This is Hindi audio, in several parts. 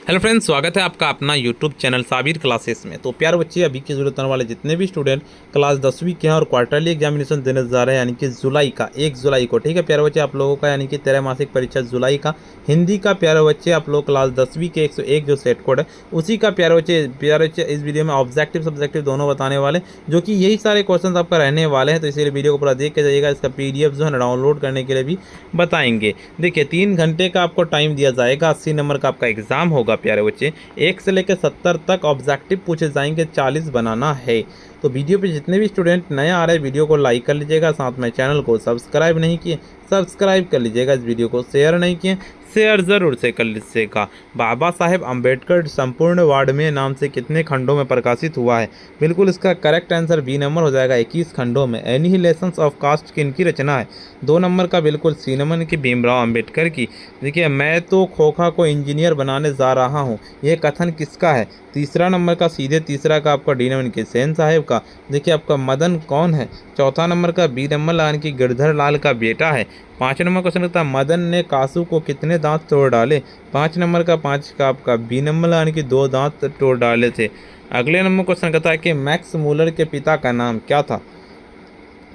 हेलो फ्रेंड्स, स्वागत है आपका अपना यूट्यूब चैनल साबिर क्लासेस में। तो प्यारे बच्चे, अभी की जरूरत होने वाले जितने भी स्टूडेंट क्लास 10वीं के हैं और क्वार्टरली एग्जामिनेशन देने जा रहे हैं, यानी कि जुलाई का 1 जुलाई को, ठीक है प्यारे बच्चे, आप लोगों का यानी कि त्रैमासिक परीक्षा जुलाई का हिंदी का प्यारे बच्चे आप लोग क्लास 10वीं के 101 जो सेट कोड है उसी का प्यारे बच्चे इस वीडियो में ऑब्जेक्टिव सब्जेक्टिव दोनों बताने वाले, जो कि यही सारे क्वेश्चन आपका रहने वाले हैं। तो इसीलिए वीडियो को पूरा देख के जाइएगा। इसका PDF जो है डाउनलोड करने के लिए भी बताएंगे। देखिए 3 घंटे का आपको टाइम दिया जाएगा। 80 नंबर का आपका एग्जाम होगा प्यारे बच्चे। 1 से लेकर 70 तक ऑब्जेक्टिव पूछे जाएंगे, 40 बनाना है। तो वीडियो पे जितने भी स्टूडेंट नए आ रहे हैं वीडियो को लाइक कर लीजिएगा, साथ में चैनल को सब्सक्राइब नहीं किए सब्सक्राइब कर लीजिएगा। इस वीडियो को शेयर नहीं किए शेयर जरूर से कर लीजिएगा। बाबा साहेब अम्बेडकर संपूर्ण वार्ड में नाम से कितने खंडों में प्रकाशित हुआ है? बिल्कुल इसका करेक्ट आंसर बी नंबर हो जाएगा, 21 खंडों में। एनिहिलेशंस ऑफ कास्ट किनकी रचना है? 2 नंबर का बिल्कुल सी नंबर की भीमराव अम्बेडकर की। देखिए मैं तो खोखा को इंजीनियर बनाने जा रहा हूँ, ये कथन किसका है? तीसरा नंबर का सीधे तीसरा का आपका डी नंबर के सेन साहेब का। देखिए आपका मदन कौन है? चौथा नंबर का बी नंबर यानी कि गिरधर लाल का बेटा है। 5 नंबर क्वेश्चन रहता है, मदन ने कासू को कितने दांत तोड़ डाले? 5 नंबर का 5 का आपका बी नंबर यानी कि 2 दांत तोड़ डाले थे। अगले नंबर क्वेश्चन कहता है कि मैक्स मूलर के पिता का नाम क्या था?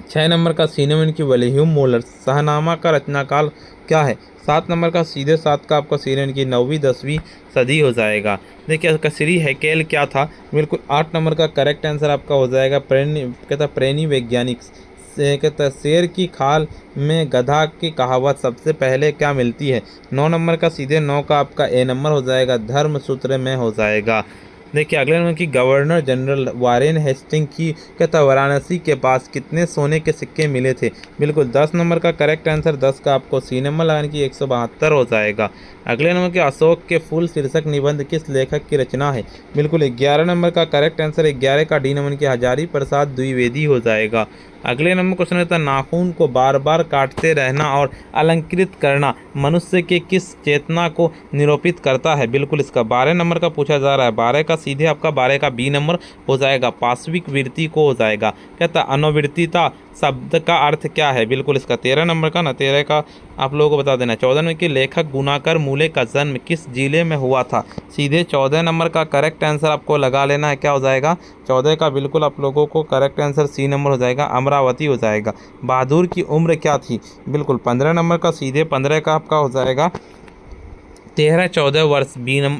6 नंबर का सी नंबर की विल्हेम मूलर। शाहनामा का रचनाकाल क्या है? 7 नंबर का सीधे 7 का आपका सी नंबर की 9वीं 10वीं सदी हो जाएगा। देखिए कसरी हैकेल क्या था? बिल्कुल 8 नंबर का करेक्ट आंसर आपका हो जाएगा प्रेनी वैज्ञानिक। कहता है शेर की खाल में गधा की कहावत सबसे पहले क्या मिलती है? 9 नंबर का सीधे 9 का आपका ए नंबर हो जाएगा, धर्म सूत्र में हो जाएगा। देखिए अगले नंबर की गवर्नर जनरल वारेन हेस्टिंग की कहता वाराणसी के पास कितने सोने के सिक्के मिले थे? बिल्कुल 10 नंबर का करेक्ट आंसर 10 का आपको सी नंबर लगाने की 172 हो जाएगा। अगले नंबर के अशोक के फूल शीर्षक निबंध किस लेखक की रचना है? बिल्कुल 11 नंबर का करेक्ट आंसर 11 का डी नंबर की हजारी प्रसाद द्विवेदी हो जाएगा। अगले नंबर क्वेश्चन रहता है, नाखून को बार बार काटते रहना और अलंकृत करना मनुष्य के किस चेतना को निरूपित करता है? बिल्कुल इसका 12 नंबर का पूछा जा रहा है। 12 का सीधे आपका 12 का बी नंबर हो जाएगा, पाश्विक वृत्ति को हो जाएगा। कहता अनुवृत्तिता शब्द का अर्थ क्या है? बिल्कुल इसका 13 नंबर का 13 का आप लोगों को बता देना। 14 नंबर की लेखक गुणाकर मूले का जन्म किस जिले में हुआ था? सीधे 14 नंबर का करेक्ट आंसर आपको लगा लेना है, क्या हो जाएगा? 14 का बिल्कुल आप लोगों को करेक्ट आंसर सी नंबर हो जाएगा, अमरावती हो जाएगा। बहादुर की उम्र क्या थी? बिल्कुल 15 नंबर का सीधे 15 का आपका हो जाएगा 13-14 वर्ष।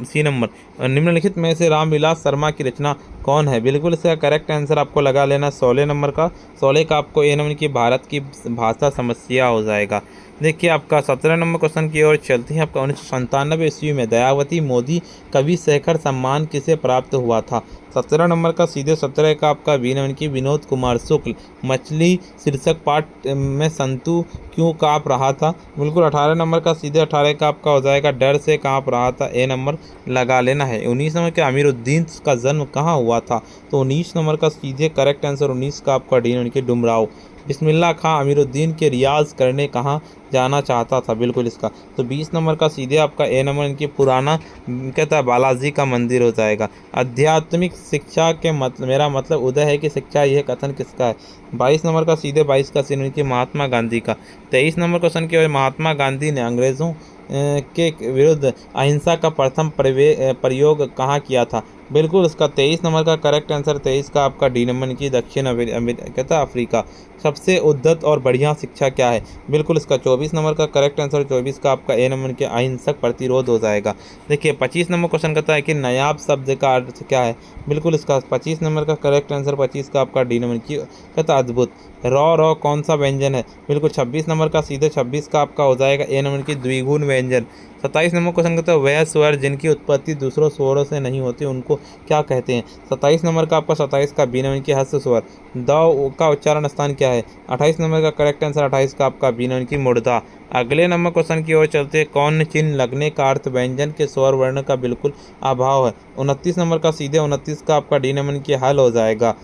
सी नंबर निम्नलिखित में से रामविलास शर्मा की रचना कौन है? बिल्कुल इसका करेक्ट आंसर आपको लगा लेना 16 नंबर का। 16 का आपको ए नंबर की भारत की भाषा समस्या हो जाएगा। देखिए आपका 17 नंबर क्वेश्चन की ओर चलते हैं। आपका 1997 ईस्वी में दयावती मोदी कवि शेखर सम्मान किसे प्राप्त हुआ था? 17 नंबर का सीधे 17 का आपका बी नंबर की विनोद कुमार शुक्ल। मछली शीर्षक पाठ में संतु क्यों काँप रहा था? बिल्कुल 18 नंबर का सीधे 18 का आपका हो जाएगा, डर से काँप रहा था, ए नंबर लगा लेना है। 19 नंबर के अमीरुद्दीन का जन्म कहाँ हुआ था? तो 19 नंबर का सीधे करेक्ट आंसर 19 का आपका डी नंबर की डुमराव। बिस्मिल्लाह खां अमीरुद्दीन के रियाज करने कहाँ जाना चाहता था? बिल्कुल इसका तो 20 नंबर का सीधे आपका ए नंबर इनकी पुराना कहता है बालाजी का मंदिर हो जाएगा। आध्यात्मिक शिक्षा के मेरा मतलब उदय है कि शिक्षा, यह कथन किसका है? 22 नंबर का सीधे 22 का सीन की महात्मा गांधी का। 23 नंबर क्वेश्चन की महात्मा गांधी ने अंग्रेजों के विरुद्ध अहिंसा का प्रथम प्रयोग कहाँ किया था? बिल्कुल इसका 23 नंबर का करेक्ट आंसर 23 का आपका डी नंबर की दक्षिण कहता अफ्रीका। सबसे उद्धत और बढ़िया शिक्षा क्या है? बिल्कुल इसका 24 नंबर का करेक्ट आंसर 24 का आपका ए नंबर के अहिंसक प्रतिरोध हो जाएगा। देखिए 25 नंबर क्वेश्चन कहता है कि नायाब शब्द का अर्थ क्या है? बिल्कुल इसका 25 नंबर का करेक्ट आंसर 25 का आपका डी नंबर की कहता अद्भुत। रॉ कौन सा व्यंजन है? बिल्कुल 26 नंबर का सीधे 26 का आपका हो जाएगा ए नंबर की द्विगुण व्यंजन। 27 नंबर क्वेश्चन कहता है वह स्वर जिनकी उत्पत्ति दूसरों स्वरों से नहीं होती उनको क्या कहते हैं? 27 नंबर का आपका 27 का बी नंबर की हस्त स्वर। द का उच्चारण स्थान क्या है? 28 नंबर का करेक्ट आंसर 28 का आपका बी नंबर की मुर्दा। अगले नंबर क्वेश्चन की ओर चलते हैं। कौन चिन्ह लगने का अर्थ व्यंजन के स्वर वर्ण का बिल्कुल अभाव है? 29 नंबर का सीधे 29 का आपका डी नंबर की हल हो जाएगा।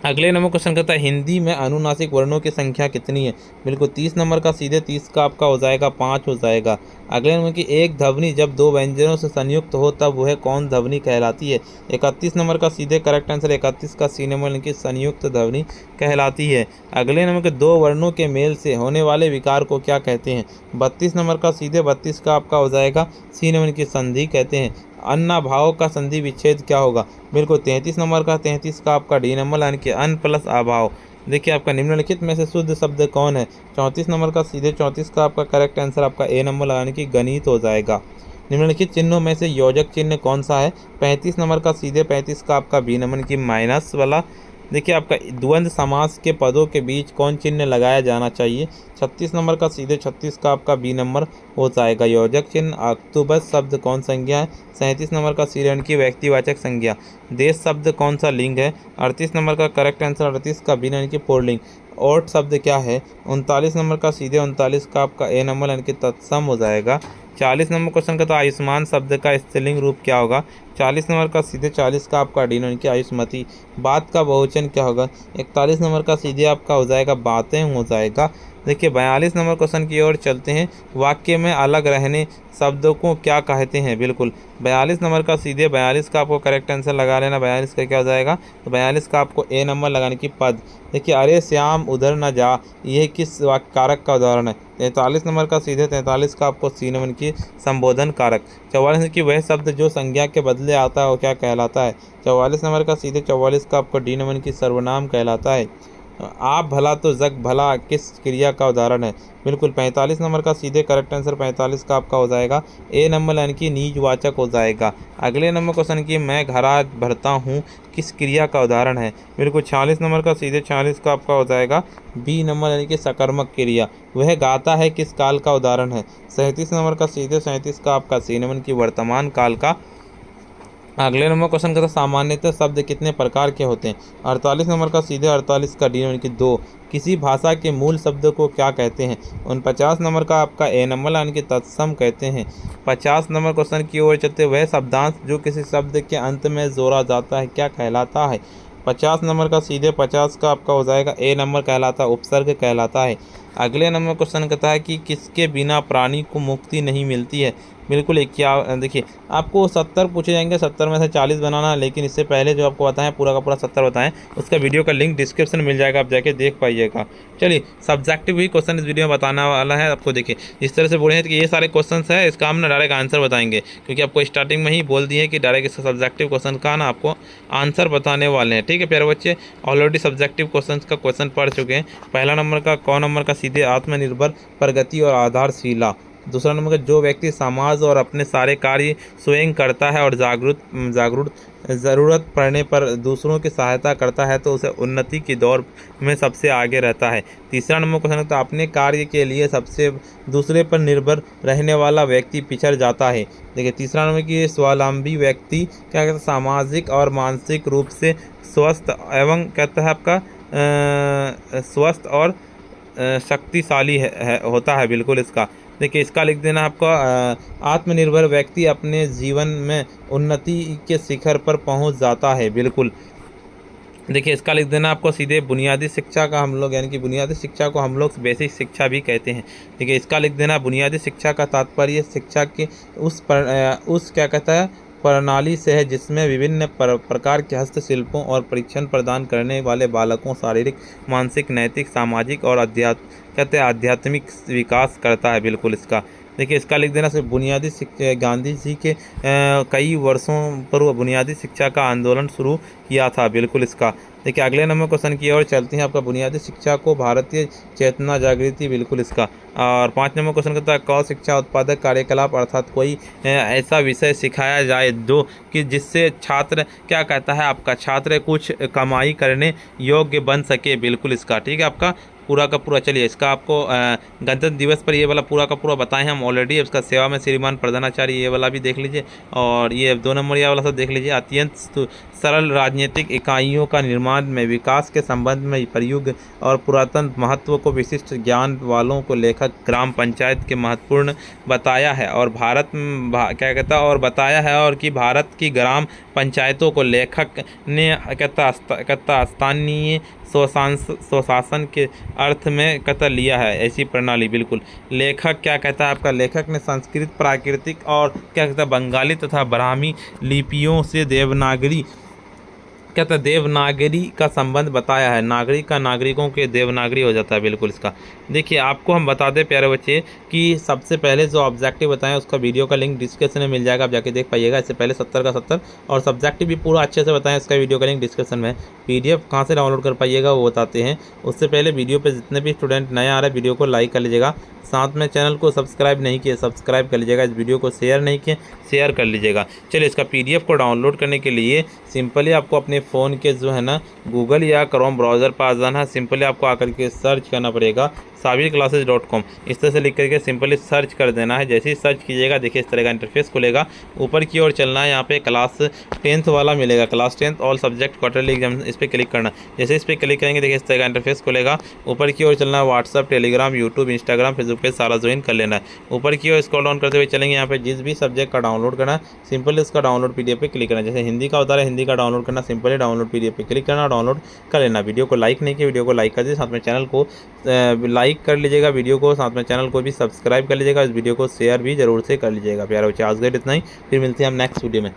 अगले नंबर क्वेश्चन कहता है हिंदी में अनुनासिक वर्णों की संख्या कितनी है? बिल्कुल 30 नंबर का सीधे 30 का आपका हो जाएगा 5 हो जाएगा। अगले नंबर की एक ध्वनि जब दो व्यंजनों से संयुक्त हो तब वह कौन ध्वनि कहलाती है? 31 नंबर का सीधे करेक्ट आंसर 31 का सी नंबर की संयुक्त ध्वनि कहलाती है। अगले नंबर के दो वर्णों के मेल से होने वाले विकार को क्या कहते हैं? 32 नंबर का सीधे 32 का आपका हो जाएगा सी नंबर की संधि कहते हैं। अन्नाभाव का संधि विच्छेद क्या होगा? बिल्कुल 33 नंबर का 33 का आपका डी नंबर यानी कि अन प्लस अभाव। देखिए आपका निम्नलिखित में से शुद्ध शब्द कौन है? 34 नंबर का सीधे 34 का आपका करेक्ट आंसर आपका ए नंबर लगाने की गणित हो जाएगा। निम्नलिखित चिन्हों में से योजक चिन्ह कौन सा है? 35 नंबर का सीधे 35 का आपका बी नंबर की माइनस वाला। देखिए आपका द्वंद्व समास के पदों के बीच कौन चिन्ह लगाया जाना चाहिए? 36 नंबर का सीधे 36 का आपका बी नंबर हो जाएगा योजक चिन्ह। अक्तूबस शब्द कौन संज्ञा है? 37 नंबर का सी की व्यक्तिवाचक संज्ञा। देश शब्द कौन सा लिंग है? 38 नंबर का करेक्ट आंसर 38 का बी यानी कि पुल्लिंग। ओट शब्द क्या है? 39 नंबर का सीधे 39 का आपका ए नंबर यानी कि तत्सम हो जाएगा। 40 नंबर क्वेश्चन का तो आयुष्मान शब्द का स्त्रीलिंग रूप क्या होगा? 40 नंबर का सीधे 40 का आपका डी यानी कि आयुष्मती। बात का बहुवचन क्या होगा? 41 नंबर का सीधे आपका हो जाएगा बातें हो जाएगा। देखिए 42 नंबर क्वेश्चन की ओर चलते हैं। वाक्य में अलग रहने शब्दों को क्या कहते हैं? बिल्कुल 42 नंबर का सीधे 42 का आपको करेक्ट आंसर लगा लेना। 42 का क्या हो जाएगा? तो 42 का आपको ए नंबर लगाने की पद। देखिए अरे श्याम उधर न जा, ये किस वाक्य कारक का उदाहरण है? 43 नंबर का सीधे 43 का आपको सी नंबर की संबोधन कारक। 44 की वह शब्द जो संज्ञा के बदले आता है वो क्या कहलाता है? 44 नंबर का सीधे 44 का आपको डी नंबर की सर्वनाम कहलाता है। आप भला तो जग भला किस क्रिया का उदाहरण है? बिल्कुल 45 नंबर का सीधे करेक्ट आंसर 45 का आपका हो जाएगा ए नंबर यानी कि निजवाचक हो जाएगा। अगले नंबर क्वेश्चन की मैं घड़ा भरता हूँ किस क्रिया का उदाहरण है? बिल्कुल 46 नंबर का सीधे 46 का आपका हो जाएगा बी नंबर यानी कि सकर्मक क्रिया। वह गाता है किस काल का उदाहरण है? 37 नंबर का सीधे 37 का आपका सी नंबर की वर्तमान काल का। अगले नंबर क्वेश्चन का था सामान्यतः शब्द कितने प्रकार के होते हैं? 48 नंबर का सीधे 48 का डी यानी कि दो। किसी भाषा के मूल शब्द को क्या कहते हैं? 49 नंबर का आपका ए नंबर यानी कि तत्सम कहते हैं। 50 नंबर क्वेश्चन की ओर चलते वह शब्दांश जो किसी शब्द के अंत में जोड़ा जाता है क्या कहलाता है? 50 नंबर का सीधे 50 का आपका हो जाएगा ए नंबर कहलाता है उपसर्ग कहलाता है। अगले नंबर क्वेश्चन कहता है कि किसके बिना प्राणी को मुक्ति नहीं मिलती है? बिल्कुल एक क्या देखिए आपको 70 पूछे जाएंगे, 70 में से 40 बनाना है, लेकिन इससे पहले जो आपको बताएं पूरा का पूरा 70 बताएं उसका वीडियो का लिंक डिस्क्रिप्शन में मिल जाएगा, आप जाके देख पाइएगा। चलिए सब्जेक्टिव भी क्वेश्चन इस वीडियो में बताने वाला है आपको। देखिए इस तरह से बोले हैं कि ये सारे क्वेश्चन है, इसका हम ना डायरेक्ट आंसर बताएंगे क्योंकि आपको स्टार्टिंग में ही बोल दिए कि डायरेक्ट इसका सब्जेक्टिव क्वेश्चन का ना आपको आंसर बताने वाले हैं। ठीक है प्यारे बच्चे, ऑलरेडी सब्जेक्टिव क्वेश्चन का क्वेश्चन पढ़ चुके हैं। पहला नंबर का कौन नंबर का सीधे आत्मनिर्भर प्रगति और आधारशिला। दूसरा नंबर का जो व्यक्ति समाज और अपने सारे कार्य स्वयं करता है और जागरूक ज़रूरत पड़ने पर दूसरों की सहायता करता है तो उसे उन्नति की दौड़ में सबसे आगे रहता है। तीसरा नंबर क्वेश्चन तो अपने कार्य के लिए सबसे दूसरे पर निर्भर रहने वाला व्यक्ति पिछड़ जाता है। देखिए तीसरा नंबर की स्वावलंबी व्यक्ति क्या कहता है? सामाजिक और मानसिक रूप से स्वस्थ एवं कहता है आपका स्वस्थ और शक्तिशाली होता है। बिल्कुल इसका देखिए इसका लिख देना आपका आत्मनिर्भर व्यक्ति अपने जीवन में उन्नति के शिखर पर पहुंच जाता है। बिल्कुल देखिए इसका लिख देना आपको सीधे बुनियादी शिक्षा का हम लोग यानी कि बुनियादी शिक्षा को हम लोग बेसिक शिक्षा भी कहते हैं। देखिए इसका लिख देना बुनियादी शिक्षा का तात्पर्य शिक्षा के उस क्या कहता है प्रणाली से है जिसमें विभिन्न प्रकार के हस्तशिल्पों और परीक्षण प्रदान करने वाले बालकों शारीरिक मानसिक नैतिक सामाजिक और आध्यात्मिक विकास करता है। बिल्कुल इसका देखिए इसका लिख देना सिर्फ बुनियादी शिक्षा। गांधी जी के कई वर्षों पूर्व बुनियादी शिक्षा का आंदोलन शुरू किया था। बिल्कुल इसका देखिए अगले नंबर क्वेश्चन की ओर चलते हैं। आपका बुनियादी शिक्षा को भारतीय चेतना जागृति। बिल्कुल इसका और 5 नंबर क्वेश्चन कहता है क शिक्षा उत्पादक कार्यकलाप अर्थात कोई ऐसा विषय सिखाया जाए जो कि जिससे छात्र क्या कहता है आपका छात्र कुछ कमाई करने योग्य बन सके। बिल्कुल इसका ठीक है आपका पूरा का पूरा। चलिए इसका आपको गणतंत्र दिवस पर ये वाला पूरा का पूरा बताएं हम ऑलरेडी। इसका सेवा में श्रीमान प्रधानाचार्य ये वाला भी देख लीजिए और ये 2 नंबर ये वाला सब देख लीजिए। अत्यंत सरल राजनीतिक इकाइयों का निर्माण में विकास के संबंध में प्रयुक्त और पुरातन महत्व को विशिष्ट ज्ञान वालों को लेखक ग्राम पंचायत के महत्वपूर्ण बताया है और क्या कहता और बताया है और कि भारत की ग्राम पंचायतों को लेखक ने कहता स्थानीय स्वशासन के अर्थ में कहता लिया है ऐसी प्रणाली। बिल्कुल। लेखक क्या कहता है आपका, लेखक ने संस्कृत, प्राकृतिक और क्या कहता है बंगाली तथा ब्राह्मी लिपियों से देवनागरी कहता है देवनागरी का संबंध बताया है। नागरिक का नागरिकों के देवनागरी हो जाता है। बिल्कुल। इसका देखिए आपको हम बता दें प्यारे बच्चे कि सबसे पहले जो ऑब्जेक्टिव बताएं उसका वीडियो का लिंक डिस्क्रिप्शन में मिल जाएगा, आप जाके देख पाइएगा। इससे पहले 70 का 70 और सब्जेक्टिव भी पूरा अच्छे से बताएं, उसका वीडियो का लिंक डिस्क्रिप्शन में है। पीडीएफ कहाँ से डाउनलोड कर पाइएगा वो बताते हैं। उससे पहले वीडियो पर जितने भी स्टूडेंट नए आ रहे हैं वीडियो को लाइक कर लीजिएगा, साथ में चैनल को सब्सक्राइब नहीं किए सब्सक्राइब कर लीजिएगा, इस वीडियो को शेयर नहीं किए शेयर कर लीजिएगा। चलिए इसका पीडीएफ को डाउनलोड करने के लिए सिंपली आपको अपने फ़ोन के जो है ना गूगल या क्रोम ब्राउज़र पर आ जाना है। सिंपली आपको आकर के सर्च करना पड़ेगा sabirclasses.com, इस तरह से लिख करके सिंपली सर्च कर देना है। जैसे ही सर्च कीजिएगा देखिए इस तरह का इंटरफेस खुलेगा। ऊपर की ओर चलना है, यहाँ पे क्लास 10th वाला मिलेगा, class 10th all subject quarterly exam, इस पर क्लिक करना। जैसे इस पर क्लिक करेंगे देखिए इस तरह का इंटरफेस खुलेगा। ऊपर की ओर चलना है, WhatsApp, Telegram, YouTube, Instagram, Facebook पे सारा ज्वाइन कर लेना है। ऊपर की ओर स्क्रॉल डाउन करते हुए चलेंगे, यहाँ पे जिस भी सब्जेक्ट का डाउनलोड करना है सिंपली उसका डाउनलोड पीडीएफ पे क्लिक करना है। जैसे हिंदी का होता है हिंदी का डाउनलोड करना, सिंपली डाउनलोड पीडीएफ पे क्लिक करना, डाउनलोड कर लेना। वीडियो को लाइक नहीं किया वीडियो को लाइक कर दीजिए, साथ में चैनल को लाइक कर लीजिएगा वीडियो को, साथ में चैनल को भी सब्सक्राइब कर लीजिएगा, इस वीडियो को शेयर भी जरूर से कर लीजिएगा। प्यारे बच्चे आज के लिए इतना ही, फिर मिलते हैं हम नेक्स्ट वीडियो में।